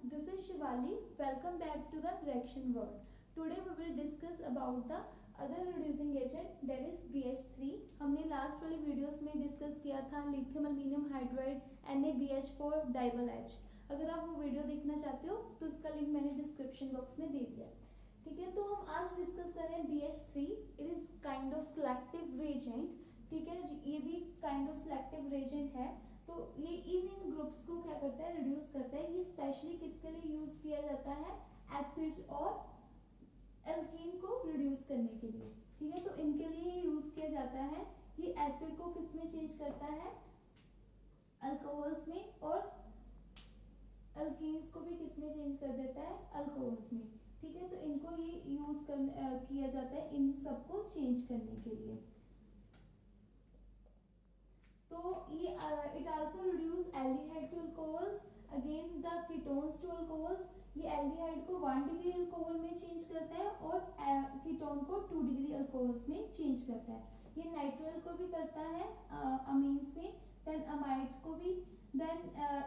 this is Shivali. Welcome back to the reaction world. Today we will discuss about the other reducing agent that is BH3. हमने last वाली videos में discuss किया था lithium aluminium hydride NaBH4 डाइबल H। अगर आप वो video देखना चाहते हो तो उसका लिंक मैंने डिस्क्रिप्शन बॉक्स में दे दिया। ठीक है, तो हम आज डिस्कस कर रहे हैं BH3। It is kind of selective reagent. ठीक है, ये भी काइंड ऑफ सिलेक्टिव रेजेंट है। तो ये इन ग्रुप्स को क्या करता है, रिड्यूस करता है। ये स्पेशली किसके लिए यूज किया जाता है, एसिड्स और एल्कीन को रिड्यूस करने के लिए। ठीक है, तो इनके लिए यूज किया जाता है। ये एसिड को किस में चेंज करता है, अल्कोहल्स में, और एल्कीन्स को भी किस में चेंज कर देता है, अल्कोहल्स में। ठीक है, तो इनको ये यूज किया जाता है इन सबको चेंज करने के लिए। तो ये it also reduce aldehyde to alcohols, again the ketones to alcohols. ये एल्डिहाइड को 1 डिग्री अल्कोहल में चेंज करता है और कीटोन को 2 डिग्री अल्कोहल्स में चेंज करता है। ये नाइट्रोल को भी करता है अमीन्स में, देन अमाइड्स को भी। Then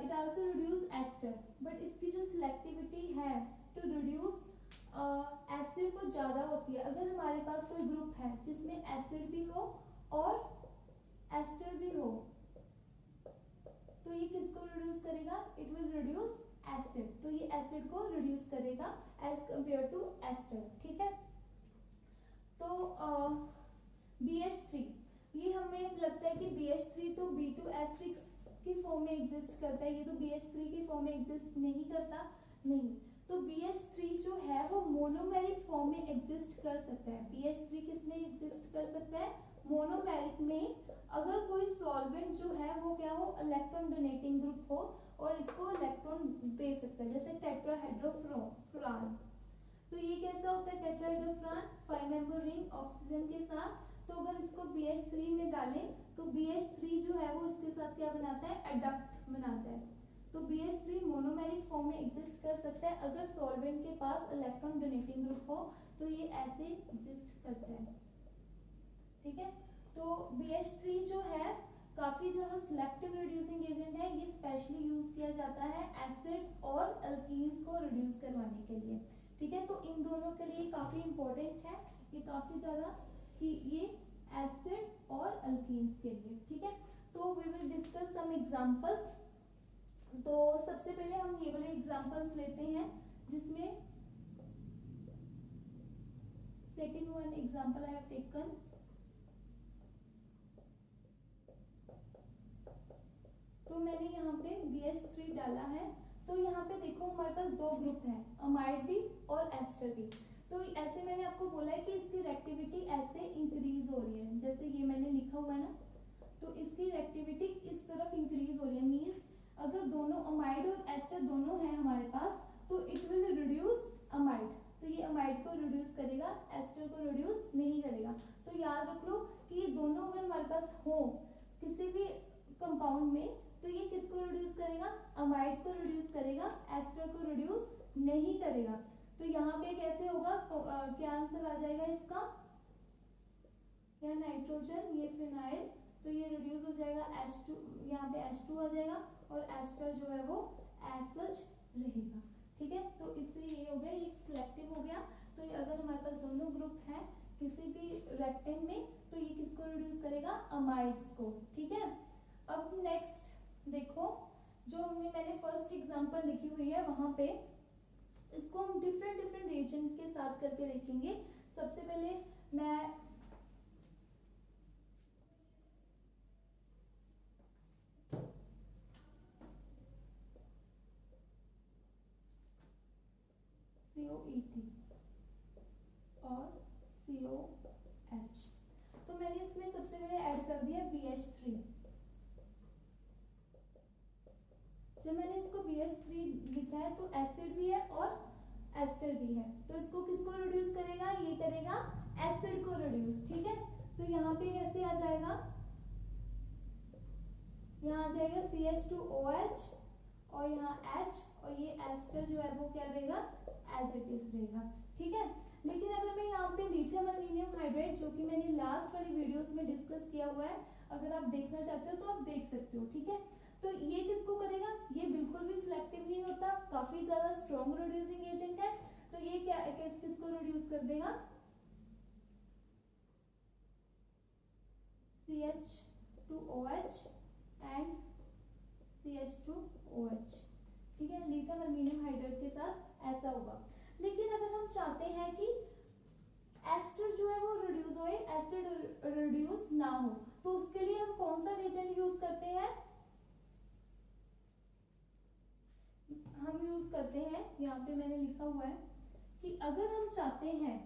it also reduce ester, but इसकी जो सिलेक्टिविटी है टू रिड्यूस एसिड को ज्यादा होती है। अगर हमारे पास कोई ग्रुप है जिसमें एसिड भी हो और एस्टर भी हो तो ये किसको रिड्यूस करेगा, इट विल रिड्यूस एसिड। तो ये एसिड को रिड्यूस करेगा एज कंपेयर टू एस्टर। ठीक है, तो BH3 ये हमें लगता है कि BH3 तो B2S6 की फॉर्म में एग्जिस्ट करता है, ये तो BH3 की फॉर्म में एग्जिस्ट नहीं करता। नहीं, तो BH3 जो है वो मोनोमेरिक फॉर्म में एग्जिस्ट कर सकता है। BH3 किस में एग्जिस्ट कर सकता है, मोनोमेरिक में। अगर कोई सॉल्वेंट जो है वो क्या हो, इलेक्ट्रॉन डोनेटिंग ग्रुप हो और इसको इलेक्ट्रॉन दे सकता है, जैसे टेट्राहाइड्रोफ्रान। तो ये कैसा होता है टेट्राहाइड्रोफ्रान, 5 मेंबर रिंग ऑक्सीजन के साथ। तो अगर इसको BH3 में डालें तो BH3 जो है वो इसके साथ क्या बनाता है, एडक्ट बनाता है। तो BH3 मोनोमेरिक फॉर्म में एग्जिस्ट कर सकता है अगर सॉल्वेंट के पास इलेक्ट्रॉन डोनेटिंग ग्रुप हो, तो ये ऐसे एग्जिस्ट करता है। ठीक है, तो BH3 जो है काफी ज्यादा सिलेक्टिव रिड्यूसिंग एजेंट है। ये स्पेशली यूज किया जाता है एसिड्स और एल्कीन्स को रिड्यूस करवाने के लिए। ठीक है, तो इन दोनों के लिए काफी इंपॉर्टेंट है ये काफी ज्यादा, कि ये एसिड और एल्कीन्स के लिए। ठीक है, तो we will discuss some examples. तो सबसे पहले हम ये वाले एग्जांपल्स लेते हैं, जिसमें second one example I have taken. तो मैंने यहाँ पे BH3 डाला है। तो यहाँ पे देखो हमारे पास दो ग्रुप हैं, अमाइड भी और एस्टर भी। तो ऐसे मैंने आपको बोला है कि इसकी रिएक्टिविटी ऐसे इंक्रीज हो रही है, जैसे ये मैंने लिखा हुआ है ना, तो इसकी रिएक्टिविटी इस तरफ इंक्रीज हो रही है। मींस अगर दोनों अमाइड और एस्टर दोनों हैं हमारे पास तो इट विल रिड्यूस अमाइड। तो ये अमाइड को रिड्यूस करेगा, एस्टर को रिड्यूस नहीं करेगा। तो याद रख लो कि ये दोनों अगर हमारे पास हो किसी भी कंपाउंड में तो ये किसको रिड्यूस करेगा, अमाइड को रिड्यूस करेगा, एस्टर को रिड्यूस नहीं करेगा। तो यहाँ पे कैसे होगा, क्या आंसर आ जाएगा इसका, या नाइट्रोजन, ये फिनाइल, तो ये रिड्यूस हो जाएगा H2, यहाँ पे H2 आ जाएगा और एस्टर जो है वो एज सच रहेगा। ठीक है, तो इससे ये हो गया, ये सिलेक्टिव हो गया। तो ये अगर हमारे पास दोनों ग्रुप हैं किसी भी रेक्टेन में तो ये किसको रिड्यूस करेगा, अमाइड्स को। ठीक है, अब नेक्स्ट देखो, जो मैंने फर्स्ट एग्जांपल लिखी हुई है वहां पे इसको हम डिफरेंट डिफरेंट रिएजेंट के साथ करके देखेंगे। सबसे पहले मैं COET और COH, तो मैंने इसमें सबसे पहले ऐड कर दिया BH3। जब मैंने इसको BH3 लिखा है तो एसिड भी है और एस्टर भी है, तो इसको किसको रिड्यूस करेगा, ये करेगा एसिड को रिड्यूस। ठीक है, तो यहाँ पे कैसे आ जाएगा, यहाँ आ जाएगा CH2OH और यहाँ H, और ये एस्टर जो है वो क्या रहेगा, एज इट इज रहेगा। ठीक है, लेकिन अगर मैं यहाँ पे लिथियम एल्यूमिनियम हाइड्राइड, जो कि मैंने लास्ट वाली वीडियोस में डिस्कस किया हुआ है, अगर आप देखना चाहते हो तो आप देख सकते हो। ठीक है, तो ये किसको करेगा, ये बिल्कुल भी सिलेक्टिव नहीं होता, काफी ज्यादा स्ट्रॉन्ग रिड्यूसिंग एजेंट है। तो ये क्या किसको रिड्यूस कर देगा, CH2OH एंड CH2OH, ठीक है, लिथियम एल्यूमिनियम हाइड्राइड के साथ ऐसा होगा। लेकिन अगर हम चाहते हैं कि एस्टर जो है वो रिड्यूस होए, एसिड रिड्यूस ना हो, तो उसके लिए हम कौन सा रिएजेंट यूज करते हैं, हम यूज करते हैं, यहाँ पे मैंने लिखा हुआ है कि अगर हम चाहते हैं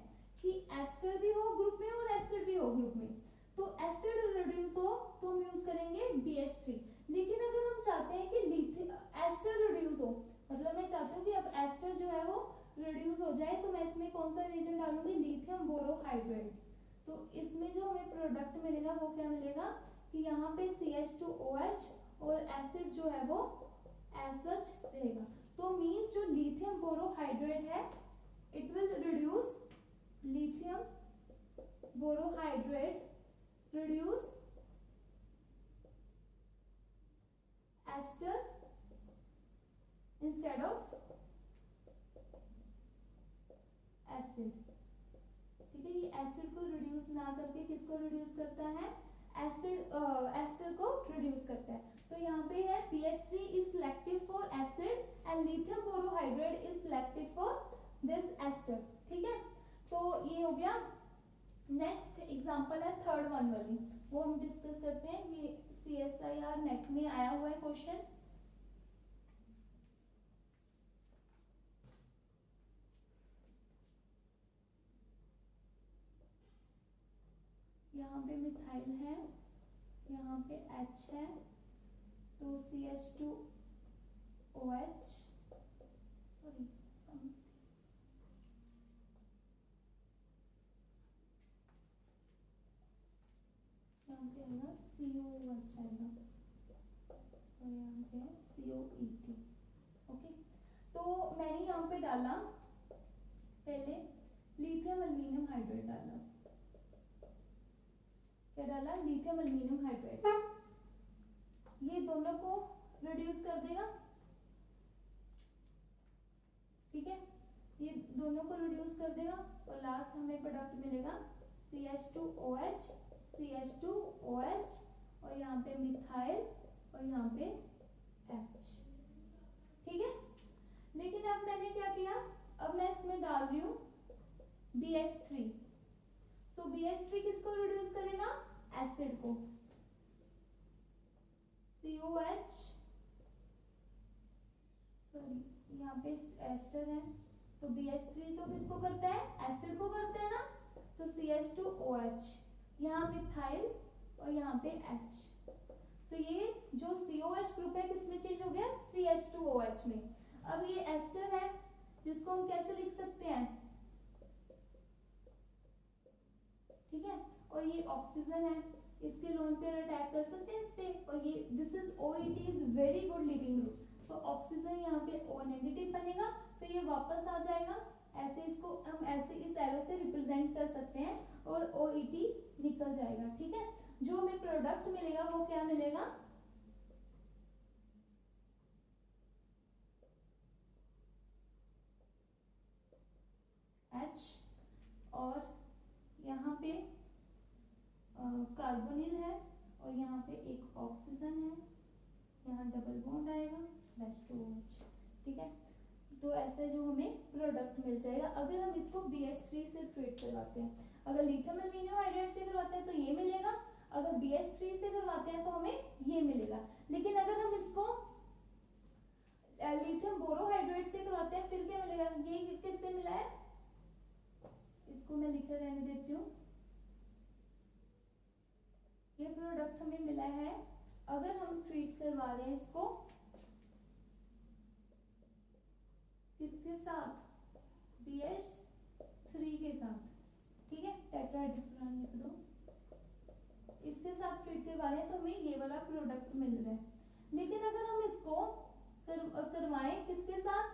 कि एस्टर भी हो ग्रुप में और एसिड भी हो ग्रुप में, तो एसिड रिड्यूस हो तो हम यूज करेंगे BH3। लेकिन अगर हम चाहते हैं कि एस्टर रिड्यूस हो, मतलब मैं चाहती हूँ कि अब एस्टर जो है वो रिड्यूस हो जाए, तो मैं इसमें कौन सा रिएजेंट डालूंगी, लिथियम बोरोहाइड्राइड। तो इसमें जो हमें प्रोडक्ट मिलेगा वो क्या मिलेगा कि यहाँ पे CH2OH और एसिड जो है वो एज सच रहेगा। तो मींस जो लिथियम बोरोहाइड्राइड है it will reduce, lithium borohydride reduce ester instead of acid, ठीक है। ये एसिड को रिड्यूस ना करके किसको रिड्यूस करता है, एस्टर को रिड्यूस करता है। तो यहाँ पे है BH3 is selective for acid and lithium borohydride is selective for this ester, ठीक है। तो ये हो गया। नेक्स्ट एग्जांपल है थर्ड वन वाली, वो हम डिस्कस करते हैं। ये CSIR नेट में आया हुआ है क्वेश्चन। यहाँ पे मिथाइल है, यहाँ पे H है, तो CH2OH, सॉरी यहाँ पे आएगा COOH आएगा और यहाँ पे COET, ओके। तो मैंने यहाँ पे डाला पहले लिथियम एल्यूमिनियम हाइड्राइड डाला, क्या डाला, लिथियम एल्यूमिनियम हाइड्राइड। ये दोनों को रिड्यूस कर देगा, ठीक है, ये दोनों को रिड्यूस कर देगा और लास्ट हमें प्रोडक्ट मिलेगा CH2OH, CH2OH और यहाँ पे मिथाइल और यहाँ पे H, ठीक है। लेकिन अब मैंने क्या किया, अब मैं इसमें डाल रही हूँ BH3। सो BH3 किसको रिड्यूस करेगा, एसिड को। COH, सॉरी यहाँ पे एस्टर है, तो BH3 तो किसको करता है, एसिड को करता है ना, तो CH2OH, यहाँ मिथाइल और यहाँ पे H। तो ये जो COH ग्रुप है किसमें चेंज हो गया, CH2OH में। अब ये एस्टर है जिसको हम कैसे लिख सकते हैं, ठीक है, और ये ऑक्सीजन है, इसके लोन पेयर अटैक कर सकते हैं इस पे, और ये this is OET is very good leaving group. तो ऑक्सीजन यहाँ पे O नेगेटिव बनेगा, फिर ये वापस आ जाएगा ऐसे, इसको हम ऐसे इस एरो से रिप्रेजेंट कर सकते हैं और OET निकल जाएगा, ठीक है। जो हमें प्रोडक्ट मिलेगा वो क्या मिलेगा, H और यहाँ पे कार्बोनिल है और यहाँ पे एक ऑक्सीजन है, यहाँ डबल बॉन्ड आएगा -OH, ठीक है। तो ऐसे जो हमें प्रोडक्ट मिल जाएगा अगर हम इसको BH3 से ट्रीट करवाते हैं। अगर लिथियम एल्यूमिनियम हाइड्राइड से करवाते हैं तो ये मिलेगा, अगर BH3 से करवाते हैं तो हमें ये मिलेगा। लेकिन अगर हम इसको लिथियम बोरोहाइड्राइड से करवाते हैं फिर क्या मिलेगा, ये किससे मिला है, इसको मैं लिखकर रहने देती हूँ। ये प्रोडक्ट हमें मिला है अगर हम ट्रीट करवा रहे हैं इसको किसके साथ, BH3 के साथ, ठीक है, टेट्राहाइड्रोफुरान लिख दो, इसके साथ ट्रीट करवा रहे हैं तो हमें ये वाला प्रोडक्ट मिल रहा है। लेकिन अगर हम इसको करवाएं किसके साथ,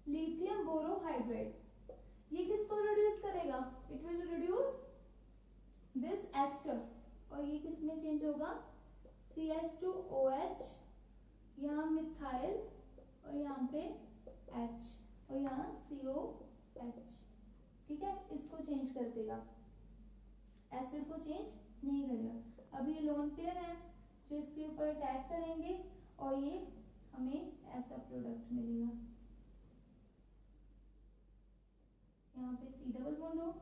लिथियम बोरोहाइड्राइड, ये किसको रिड्यूस करेगा, it will reduce this ester, और ये किसमें चेंज होगा, CH2OH, यहाँ मिथाइल और यहाँ पे H और यहाँ COH, ठीक है, इसको चेंज कर देगा, एसिड को चेंज नहीं करेगा। अब ये लोन पेयर है जो इसके ऊपर अटैक करेंगे और ये हमें ऐसा प्रोडक्ट मिलेगा। यहाँ पे C डबल बॉन्ड हो,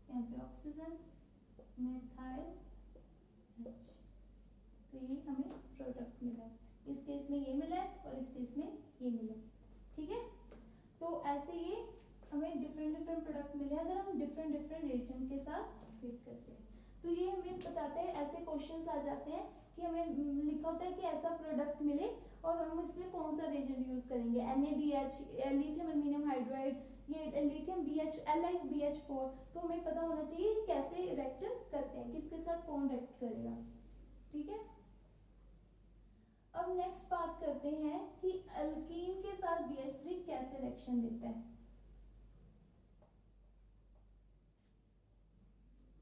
यहाँ पे ऑक्सीजन, मिथाइल H, तो ये हमें प्रोडक्ट मिला है। इस केस में ये मिला है और इस केस में ये मिला है, ठीक है। तो ऐसे ये हमें डिफरेंट डिफरेंट प्रोडक्ट मिले अगर हम डिफरेंट डिफरेंट रिएजेंट के साथ ट्रीट करते हैं। तो ये हमें बताते हैं, ऐसे क्वेश्चंस आ जाते हैं कि हमें लिखा होता है कि ऐसा प्रोडक्ट मिले और हम इसमें कौन सा रिएजेंट यूज करेंगे, NaBH, लिथियम एल्यूमिनियम हाइड्राइड, ये लिथियम BH, LiBH4, तो हमें पता होना चाहिए कैसे रिएक्ट करते हैं, किसके साथ कौन रिएक्ट करेगा, ठीक है। अब नेक्स्ट बात करते हैं कि अल्कीन के साथ BH3 कैसे रिएक्शन देता है।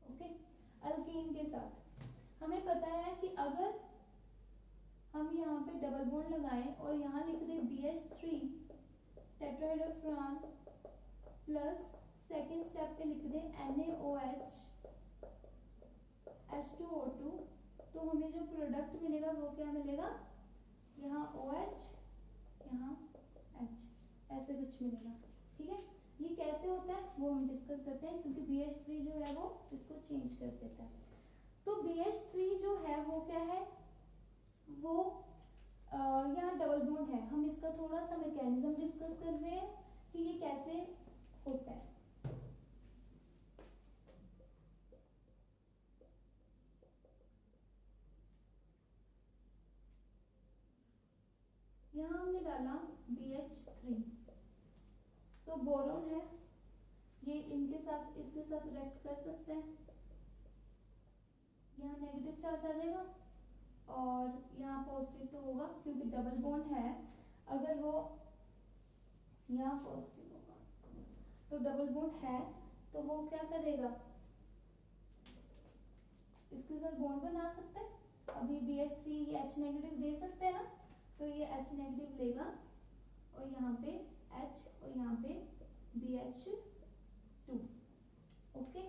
ओके, अल्कीन के साथ हमें पता है कि अगर हम यहाँ पे डबल बॉन्ड लगाएं और यहाँ लिख दे BH3 टेट्राहाइड्रोफुरान प्लस सेकेंड स्टेप पे लिख दे NaOH H2O2, तो हमें जो प्रोडक्ट मिलेगा वो क्या मिलेगा, यहाँ OH यहाँ H, ऐसे कुछ मिलेगा, ठीक है। ये कैसे होता है वो हम डिस्कस करते हैं, क्योंकि BH3 जो है वो इसको चेंज कर देता है। तो BH3 जो है वो क्या है, वो यहाँ डबल बॉन्ड है। हम इसका थोड़ा सा मैकेनिज्म डिस्कस कर रहे हैं कि ये कैसे होता है। यहाँ हमने डाला BH3, सो बोरोन है, ये इनके साथ इसके साथ रिएक्ट कर सकता है, यहाँ नेगेटिव चार्ज आ जाएगा और यहाँ पॉजिटिव तो होगा क्योंकि डबल बॉन्ड है। अगर वो यहाँ पॉजिटिव होगा तो डबल बॉन्ड है तो वो क्या करेगा, इसके साथ बॉन्ड बना सकता है। अब ये BH3 ये H नेगेटिव दे सकते हैं ना, तो ये H नेगेटिव लेगा और यहाँ पे H और यहाँ पे BH2, ओके।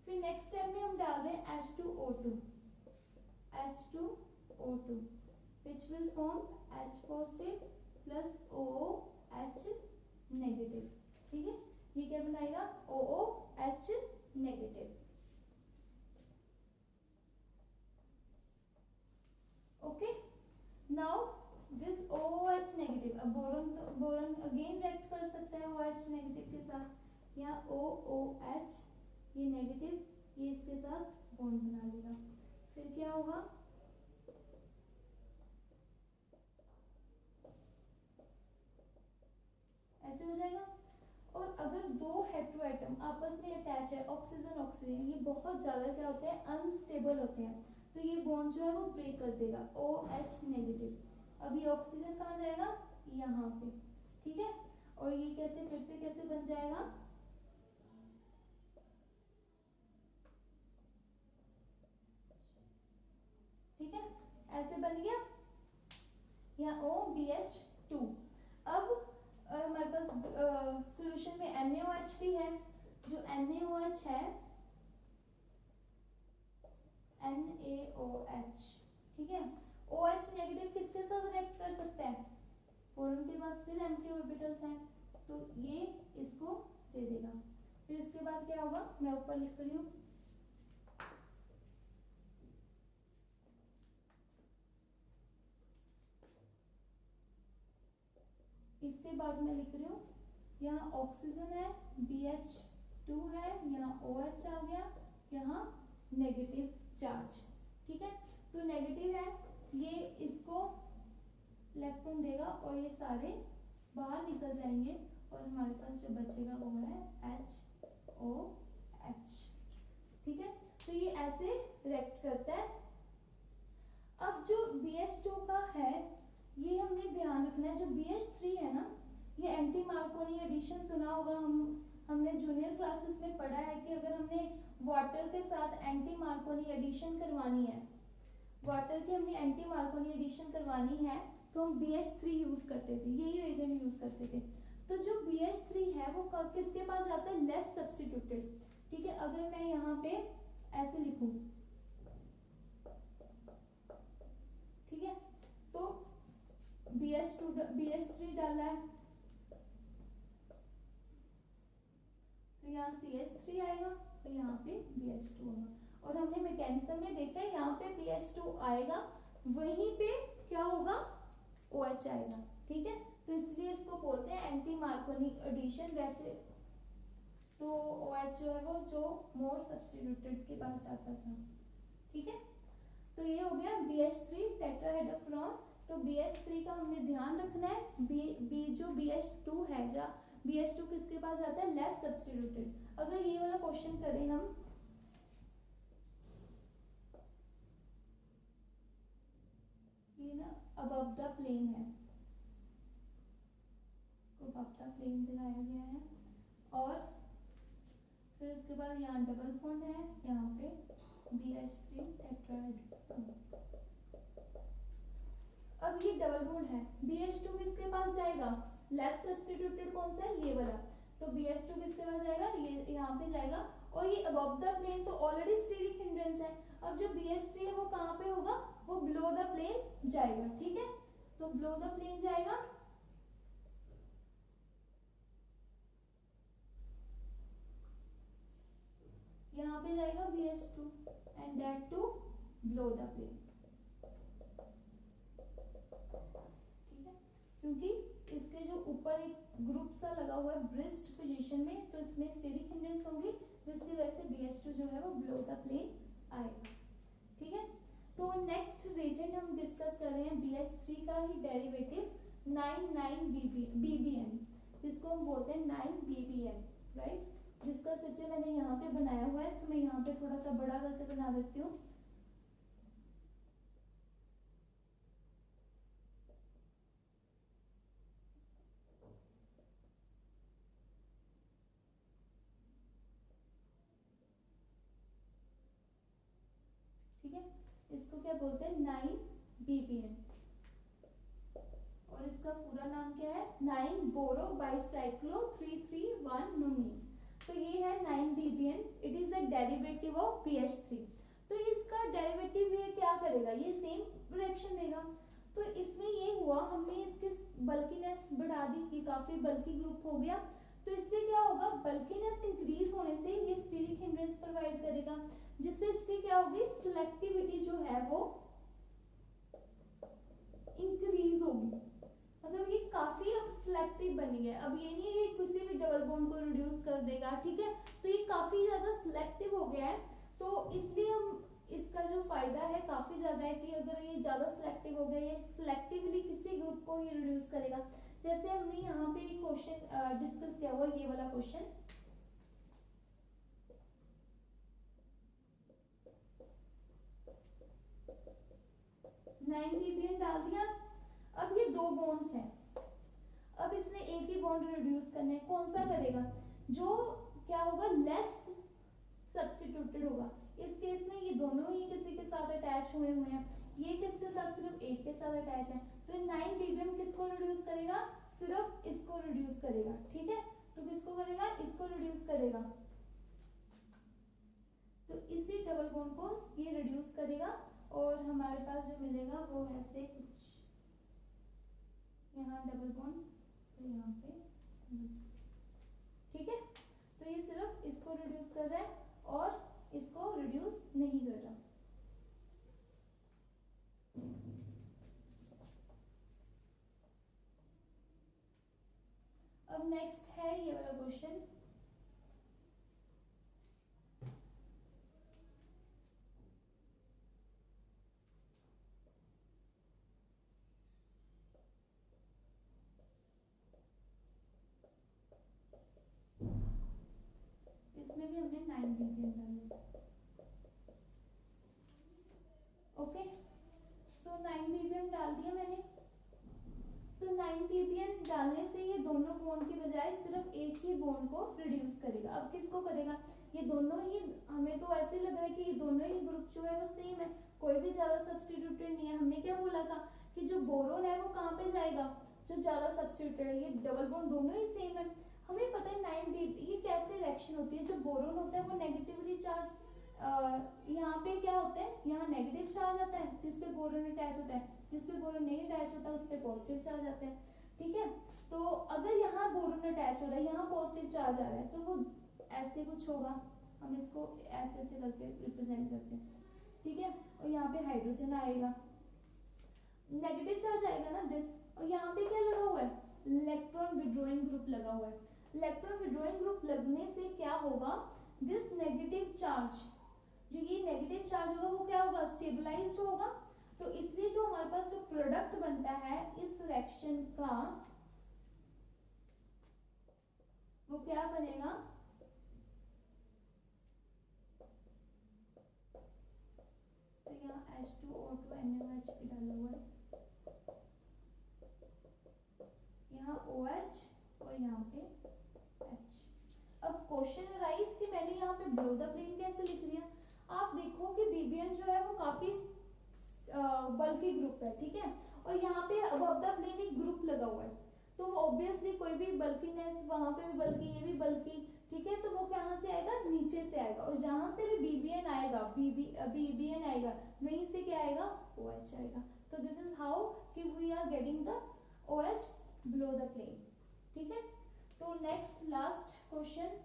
फिर नेक्स्ट स्टेप में हम डाल रहे हैं H2O2 which will form H positive plus OH negative, ठीक है। ये क्या बनाएगा, OH negative, okay. Now this OH negative, अब बोरॉन अगेन रिएक्ट कर सकता है OH negative के साथ, यहाँ OOH ये नेगेटिव ये इसके साथ बॉन्ड बना लेगा, फिर क्या होगा, ऐसे हो जाएगा। और अगर दो हेटेरो एटम आपस में अटैच है, ऑक्सीजन ऑक्सीजन, ये बहुत ज्यादा क्या होते हैं, अनस्टेबल होते हैं, तो ये बॉन्ड जो है वो ब्रेक कर देगा, OH नेगेटिव। अब ये ऑक्सीजन कहाँ जाएगा, यहाँ पे, ठीक है। और ये कैसे फिर से कैसे बन जाएगा, ठीक है, ऐसे बन गया, यहाँ OBH2। अब हमारे पास सॉल्यूशन में NaOH भी है, जो NaOH है NaOH, ठीक है। OH नेगेटिव किसके साथ रिएक्ट कर सकता है, बोरॉन के पास फिर एम्प्टी ऑर्बिटल्स हैं, तो ये इसको दे देगा। फिर इसके बाद क्या होगा, मैं ऊपर लिख रही हूँ, इसके बाद मैं लिख रही हूँ, यहाँ ऑक्सीजन है BH2 है, यहाँ OH आ गया, यहाँ नेगेटिव चार्ज, ठीक है। तो नेगेटिव है, ये इसको इलेक्ट्रॉन देगा और ये सारे बाहर निकल जाएंगे और हमारे पास जो बचेगा वो है HOH, ठीक है। तो ये ऐसे रिएक्ट करता है। अब जो BH2 का है ये हमने ध्यान रखना है, जो BH3 है ना, ये एंटी मार्कोनी एडिशन सुना होगा, हमने जूनियर क्लासेस में पढ़ा है कि अगर हमने वाटर के साथ एंटी मार्कोनी एडिशन करवानी है, वाटर की हमने एंटी मार्कोनी एडिशन करवानी है, तो हम BH3 यूज करते थे, यही रिएजेंट यूज करते थे। तो जो किसके पास जाता है, लेस सब्स्टिट्यूटेड। ठीक है, अगर मैं यहाँ पे ऐसे लिखूं, ठीक है, तो BH3 डाला है तो यहाँ CH3 आएगा और यहाँ पे BH2 होगा। और हमने मैकेनिज्म में देखा है यहाँ पे BH2 आएगा, वहीं पे क्या होगा, OH आएगा। ठीक है, तो इसलिए इसको बोलते हैं एंटी मार्कोनी एडिशन। वैसे तो OH जो है वो जो मोर सब्स्टिट्यूटेड के पास जाता था। ठीक है, तो ये हो गया BH3 टेट्राहेड्रोफ्लोरॉन। तो BH3 का हमने ध्यान रखना है, बी जो BH2 है, जा BH2 किसके पास जाता है, लेस सब्स्टिट्यूटेड। अगर ये वाला क्वेश्चन करें हम, ये ना अबव द प्लेन है, इसको अबव द प्लेन दिखाया गया है, और फिर उसके बाद यहाँ डबल बॉन्ड है, यहाँ पे BH3 टेट्राहेड्रोफ्लोरॉन। अब ये डबल बॉन्ड है, BH2 किसके पास जाएगा, लेफ्ट सब्स्टिट्यूटेड कौन सा है, ये वाला। तो BH2 किसके पास जाएगा, ये यहाँ पे जाएगा। और ये अबव द प्लेन तो ऑलरेडी स्टीरिक हिंड्रेंस है। अब जो BH3 है वो कहाँ पे होगा, वो बिलो द प्लेन जाएगा। ठीक है, तो बिलो द प्लेन जाएगा, यहाँ पे जाएगा BH2 and that to below the plane. ठीक है, क्योंकि इसके जो ऊपर एक ग्रुप सा लगा हुआ है ब्रिस्ट पोजीशन में, तो इसमें स्टीरिक हिंड्रेंस होंगी, जिसकी वजह से BH2 जो है वो बिलो द प्लेन आएगा। ठीक है, तो नेक्स्ट रिएजेंट हम डिस्कस कर रहे हैं BH3 का ही डेरिवेटिव 9,9-BBN, जिसको हम बोलते हैं 9BBN, राइट, जिसका स्ट्रक्चर मैंने यहाँ पे बनाया हुआ है। तो मैं यहाँ पे थोड़ा सा बड़ा करके बना देती हूँ। ठीक है, इसको क्या बोलते हैं, 9BBN, और इसका पूरा नाम क्या है, 9-बोरो बाइसाइक्लो 3,3,1-नोनिन। तो ये है 9BBN, it is a derivative of BH3। तो इसका डेरिवेटिव ये क्या करेगा, ये सेम रिएक्शन देगा। तो इसमें ये हुआ, हमने इसकी बल्कीनेस बढ़ा दी, ये काफी बल्की ग्रुप हो गया। तो इससे क्या होगा, बल्कीनेस इंक्रीज होने से ये स्टीरिक हिंड्रेंस प्रोवाइड करेगा, जिससे इसकी क्या होगी, सिलेक्टिविटी जो है वो इंक्रीज होगी। मतलब ये काफी अब सिलेक्टिव बनी है। अब ये नहीं है कि किसी भी डबल बॉन्ड को रिड्यूस कर देगा। ठीक है, तो ये काफी ज्यादा सिलेक्टिव हो गया है। तो इसलिए हम इसका जो फायदा है काफी ज्यादा है कि अगर ये ज्यादा सिलेक्टिव हो गया, ये सिलेक्टिवली किसी ग्रुप को ही रिड्यूस करेगा। जैसे हमने यहाँ पे एक क्वेश्चन डिस्कस किया हुआ, ये वाला क्वेश्चन, नाइन BBN डाल दिया। अब ये दो बॉन्ड्स हैं, अब इसने एक ही बॉन्ड रिड्यूस करना है, कौन सा करेगा, जो क्या होगा, लेस सब्स्टिट्यूटेड होगा। इस केस में ये दोनों ही किसी के साथ अटैच हुए हैं, ये किसके साथ, सिर्फ एक के साथ अटैच है। तो 9BBN किसको रिड्यूस करेगा, सिर्फ इसको रिड्यूस करेगा। ठीक है, तो किसको करेगा, इसको रिड्यूस करेगा। तो इसी डबल बॉन्ड को ये रिड्यूस करेगा, और हमारे पास जो मिलेगा वो ऐसे कुछ, यहाँ डबल बॉन्ड, तो यहाँ पे, ठीक है, तो ये सिर्फ इसको रिड्यूस कर रहा है और इसको रिड्यूस नहीं कर रहा। अब नेक्स्ट है ये वाला क्वेश्चन, इसमें भी हमने 9BBN डाला। ओके, सो 9BBN डाल दिया मैंने। तो 9BBN डालने से ये दोनों बॉन्ड के बजाय सिर्फ एक ही बॉन्ड को रिड्यूस करेगा। अब किसको करेगा, ये दोनों ही, हमें तो ऐसे लग रहा है कि ये दोनों ही ग्रुप जो है वो सेम है, कोई भी ज्यादा सब्स्टिट्यूटेड नहीं है। हमने क्या बोला था कि जो बोरोन है वो कहाँ पे जाएगा, जो ज्यादा सब्स्टिट्यूटेड है, ये डबल बॉन्ड दोनों ही सेम है। हमें पता है 9 ये कैसे रिएक्शन होती है, जो बोरोन होता है वो नेगेटिवली चार्ज, यहाँ पे क्या होता है, यहाँ नेगेटिव चार्ज आता है जिस पे बोरोन अटैच होता है, जिस पे बोरोन नहीं अटैच होता उस पे पॉजिटिव चार्ज आता है, ठीक है। तो अगर यहाँ बोरोन अटैच हो रहा है, यहाँ पॉजिटिव चार्ज आ रहा है, तो वो ऐसे कुछ होगा, हम इसको ऐसे ऐसे करके रिप्रेजेंट करते हैं, ठीक है। और यहाँ पे हाइड्रोजन आएगा, नेगेटिव चार्ज आएगा ना दिस, और यहाँ पे क्या लगा हुआ है, इलेक्ट्रॉन विड्रॉइंग ग्रुप लगा हुआ है। इलेक्ट्रॉन विड्रॉइंग ग्रुप लगने से क्या होगा, दिस नेगेटिव चार्ज, जो ये नेगेटिव चार्ज होगा वो क्या होगा, स्टेबलाइज होगा। तो इसलिए जो हमारे पास जो प्रोडक्ट बनता है इस रिएक्शन का, वो क्या बनेगा, तो यहाँ H2O2NaOH भी डाला हुआ है, यहाँ OH और यहाँ पे H। अब क्वेश्चन राइज कि मैंने यहाँ पे बिलो द प्लेन कैसे लिख दिया। आप देखो कि बीबीएन जो है वो काफी बल्की ग्रुप है, ठीक है, और यहाँ पे अबव द प्लेन एक ग्रुप लगा हुआ है, तो वो ऑब्वियसली कोई भी बल्कीनेस, वहां पे भी बल्कि, ये भी बल्कि, ठीक है, तो वो कहाँ से आएगा, नीचे से आएगा, और जहां से भी बीबीएन आएगा, बीबीएन आएगा, वहीं से क्या आएगा, OH आएगा। तो दिस इज हाउ कि we are getting the OH below the plane, ठीक है। तो नेक्स्ट लास्ट क्वेश्चन,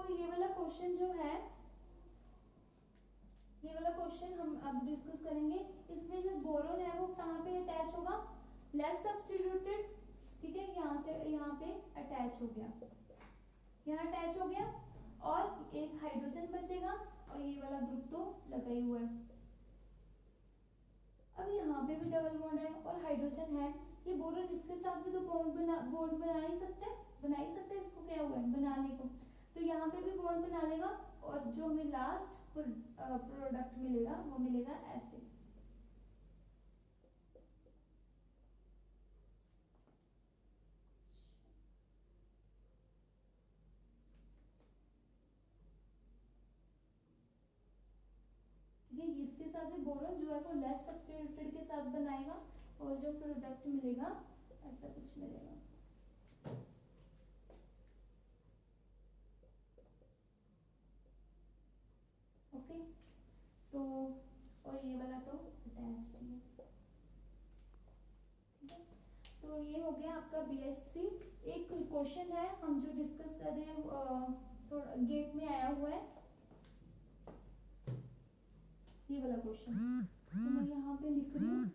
ये वाला क्वेश्चन जो है, ये वाला क्वेश्चन हम अब डिस्कस करेंगे। इसमें जो बोरोन है वो कहाँ पे अटैच होगा, लेस सब्स्टिट्यूटेड, ठीक है, यहाँ से यहाँ पे अटैच हो गया, यहाँ अटैच हो गया, और एक हाइड्रोजन बचेगा, और ये वाला ग्रुप तो लगा ही हुआ है। अब यहाँ पे भी डबल बॉन्ड है और हाइड्रोजन है, ये बोरोन इसके साथ भी तो बॉन्ड बना ही सकते हैं, इसको क्या हुआ है बनाने को, तो यहाँ पे भी बॉन्ड बना लेगा, और जो हमें लास्ट प्रोडक्ट मिलेगा वो मिलेगा ऐसे। ये इसके साथ भी बोरोन जो है वो लेस सब्स्टिट्यूटेड के साथ बनाएगा, और जो प्रोडक्ट मिलेगा ऐसा कुछ मिलेगा। ओके, तो और ये वाला तो अटैच्ड ही है, ठीक है। तो ये हो गया आपका BH3। एक क्वेश्चन है हम जो डिस्कस कर रहे हैं, थोड़ा गेट में आया हुआ है, ये वाला क्वेश्चन, तो मैं यहाँ पे लिख रही हूँ,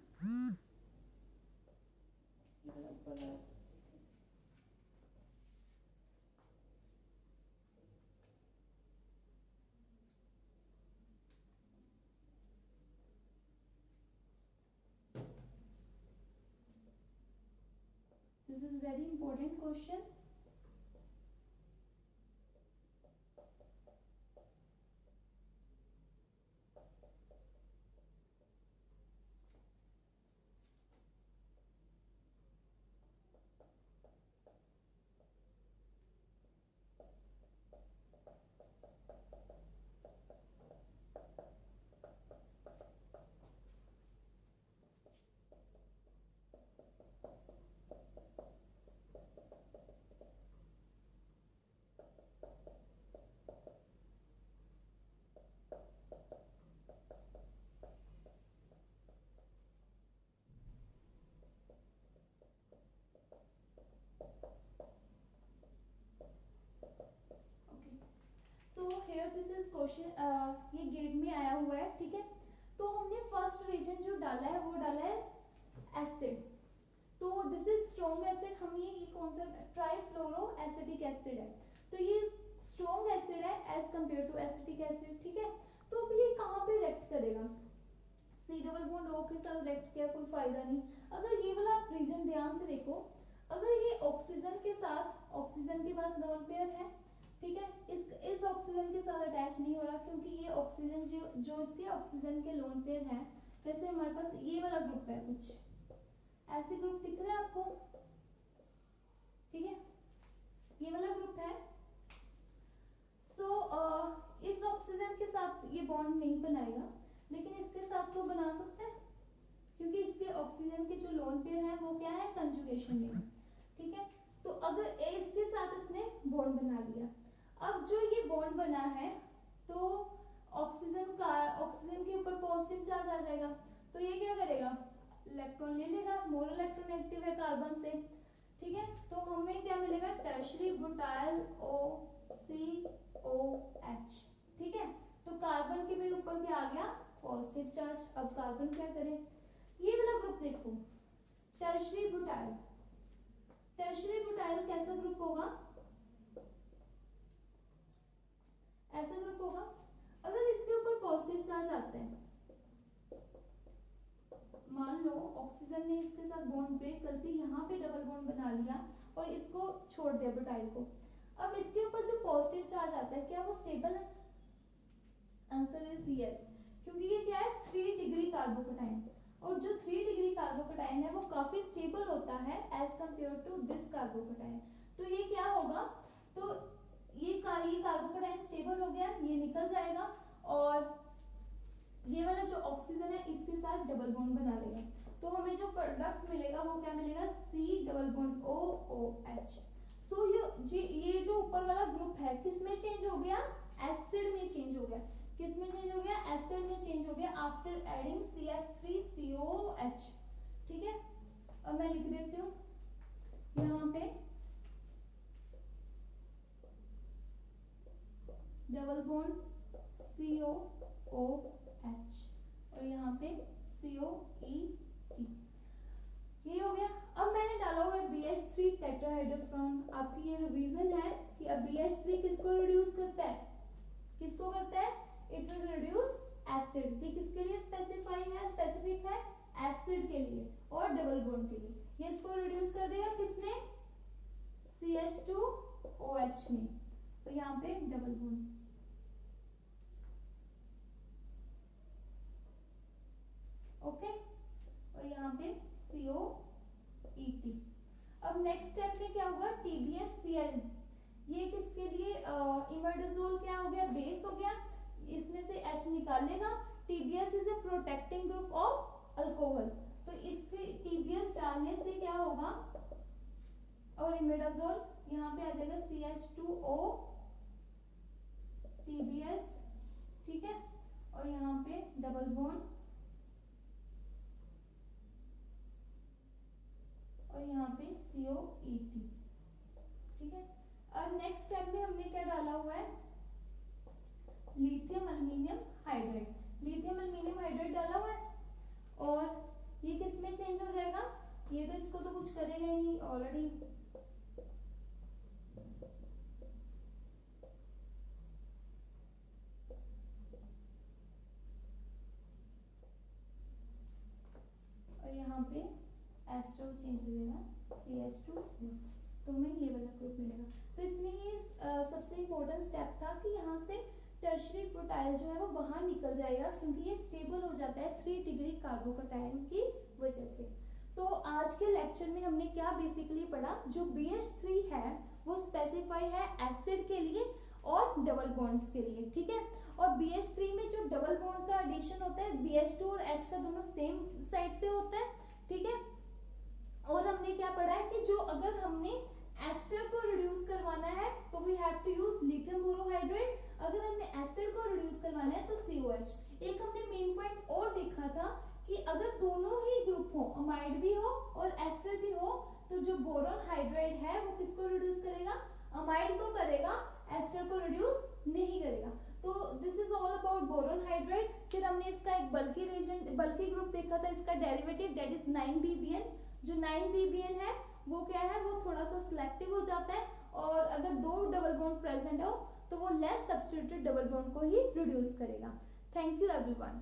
this is very important question. This is question, ये गेट में आया हुआ है, ठीक है। तो हमने फर्स्ट रीजन जो डाला है वो डाला है एसिड, तो दिस इज स्ट्रॉन्ग एसिड, हम ये कौन सा ट्राइफ्लोरो एसिटिक एसिड है, तो ये स्ट्रॉन्ग एसिड है as compare to acetic acid, ठीक है। तो अब ये कहाँ पे रिएक्ट करेगा, C डबल बॉन्ड O के साथ रिएक्ट किया कोई फायदा नहीं। अगर ये वाला आप रीजन ध्यान से देखो, अगर ये ऑक्सीजन के साथ, ऑक्सीजन के पास लोन पेयर है, ठीक है, इस ऑक्सीजन के साथ अटैच नहीं हो रहा क्योंकि ये ऑक्सीजन जो इसके ऑक्सीजन के लोन पेयर है, जैसे हमारे पास ये वाला ग्रुप है, कुछ ऐसे ग्रुप दिख रहे हैं आपको, ठीक है, ये वाला ग्रुप है। सो इस ऑक्सीजन के साथ ये बॉन्ड नहीं बनाएगा, लेकिन इसके साथ तो बना सकते हैं क्योंकि इसके ऑक्सीजन के जो लोन पेयर है वो क्या है, कंजुगेशन में, ठीक है। तो अगर इसके साथ इसने बॉन्ड बना लिया, अब जो ये बॉन्ड बना है तो ऑक्सीजन के ऊपर पॉजिटिव चार्ज आ जाएगा, तो ये क्या करेगा, इलेक्ट्रॉन ले लेगा, मोर इलेक्ट्रोनेगेटिव है कार्बन से, ठीक है। तो हमें क्या मिलेगा, टर्शरी ब्यूटाइल OCOH, ठीक है। तो कार्बन के भी ऊपर क्या आ गया, पॉजिटिव चार्ज। अब कार्बन क्या करे, ये वाला ग्रुप देखो, टर्शरी ब्यूटाइल, टर्शरी ब्यूटाइल कैसा ग्रुप होगा, ऐसा ग्रुप होगा। अगर इसके ऊपर पॉजिटिव चार्ज आता है, मान लो ऑक्सीजन ने इसके साथ बॉन्ड ब्रेक करके यहाँ पे डबल बॉन्ड बना लिया और इसको छोड़ दिया ब्यूटाइल को, अब इसके ऊपर जो पॉजिटिव चार्ज आता है क्या वो स्टेबल है, आंसर इज यस, क्योंकि ये क्या है 3 डिग्री कार्बोकेटाइन, और जो 3 डिग्री कार्बोकेटाइन है वो काफी स्टेबल होता है as compare to this carbocation. तो ये क्या होगा, तो ये कार्बोकेटाइन स्टेबल हो गया, ये निकल जाएगा और ये वाला जो ऑक्सीजन है इसके साथ डबल बॉन्ड बना लेगा, तो हमें जो प्रोडक्ट मिलेगा वो क्या मिलेगा, C डबल बॉन्ड OOH। सो ये जो ऊपर वाला ग्रुप है किस में चेंज हो गया, एसिड में चेंज हो गया, किस में चेंज हो गया, एसिड में चेंज हो गया आफ्टर एडिंग CF3COH, ठीक है। अब मैं लिख देती हूँ यहाँ पे डबल बॉन्ड COOH और यहाँ पे COET, ये हो गया। अब मैंने डाला हुआ है BH3 टेट्राहाइड्रोफ्रॉन, आपकी ये रिवीजन है कि अब BH3 किसको रिड्यूस करता है, किसको करता है, इट विल रिड्यूस एसिड, ये किसके लिए स्पेसिफिक है, एसिड के लिए और डबल बॉन्ड के लिए, ये इसको रिड्यूस कर देगा किसमें, CH2OH में, तो यहाँ पे डबल बॉन्ड, ओके, और यहाँ पे COET। अब नेक्स्ट स्टेप में क्या होगा, TBSCl, ये किसके लिए, इमर्डाजोल क्या हो गया, बेस हो गया, इसमें से H निकाल लेगा, TBS is a protecting group of alcohol, तो इसके TBS डालने से क्या होगा, और इमर्डाजोल यहाँ पे आ जाएगा CH2O TBS, ठीक है, और यहाँ पे डबल बॉन्ड और यहाँ पे COET, ठीक है। और नेक्स्ट स्टेप में हमने क्या डाला हुआ है, lithium aluminium hydride, lithium aluminium hydride डाला हुआ है, और ये किस में चेंज हो जाएगा, ये तो इसको तो कुछ करेगा ही नहीं ऑलरेडी, और यहाँ पे एस्ट्रो चेंज हो जाएगा CH2OH, तो हमें ये वाला ग्रुप मिलेगा। तो इसमें ये सबसे इम्पोर्टेंट स्टेप था कि यहाँ से टर्शरी ब्यूटाइल जो है वो बाहर निकल जाएगा क्योंकि ये स्टेबल हो जाता है 3 डिग्री कार्बोकेटाइन की वजह से। सो आज के लेक्चर में हमने क्या बेसिकली पढ़ा, जो BH3 है वो स्पेसिफाई है एसिड के लिए और डबल बॉन्ड्स के लिए, ठीक है। और BH3 में जो डबल बॉन्ड का एडिशन होता है BH2 और H का दोनों सेम साइड से होता है, ठीक है। और हमने क्या पढ़ा है कि जो अगर हमने एस्टर को रिड्यूस करवाना है तो we have to use lithium borohydrate, अगर हमने एसिड को रिड्यूस करवाना है तो COH। एक हमने मेन पॉइंट और देखा था कि अगर दोनों ही ग्रुप हो, अमाइड भी हो और एस्टर भी हो, तो जो बोरॉन हाइड्राइड है वो किसको रिड्यूस करेगा, अमाइड को करेगा, एस्टर को रिड्यूस नहीं करेगा। तो this is all about boron hydride. फिर हमने इसका एक बल्की ग्रुप देखा था, इसका डेरिवेटिव दैट इज 9PBN। जो 9PBN है वो क्या है, वो थोड़ा सा सिलेक्टिव हो जाता है और अगर 2 डबल बॉन्ड प्रेजेंट हो तो वो लेस सब्स्टिट्यूटेड डबल बॉन्ड को ही रिड्यूस करेगा। Thank you everyone.